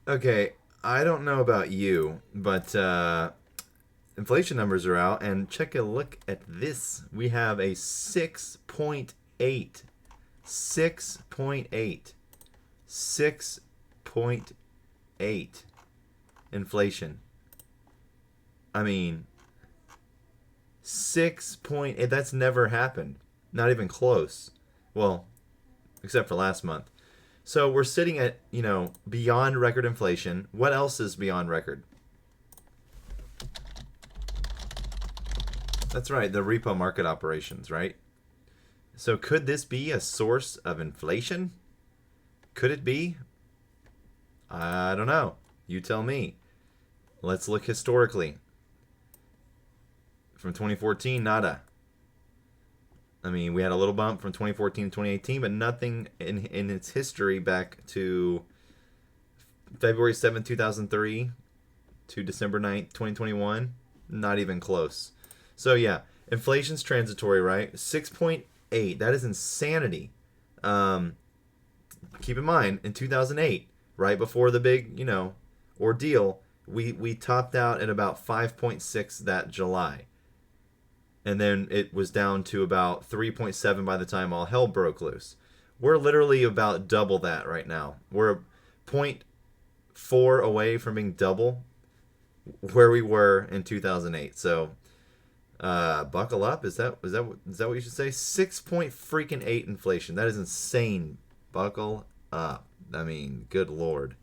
Okay, I don't know about you, but inflation numbers are out, and check a look at this. We have a 6.8. 6.8. 6.8 inflation. I mean, 6.8. That's never happened. Not even close. Well, except for last month. So we're sitting at, beyond record inflation. What else is beyond record? That's right, the repo market operations, right? So could this be a source of inflation? Could it be? I don't know. You tell me. Let's look historically. From 2014, nada. I mean, we had a little bump from 2014 to 2018, but nothing in its history back to February 7th, 2003 to December 9th, 2021. Not even close. So, yeah, inflation's transitory, right? 6.8. That is insanity. Um, Keep in mind, in 2008, right before the big, ordeal, we topped out at about 5.6 that July. And then it was down to about 3.7 by the time all hell broke loose. We're literally about double that right now. We're point 0.4 away from being double where we were in 2008. So, buckle up. Is that what you should say? 6 point freaking 8 inflation. That is insane. Buckle up. I mean, good lord.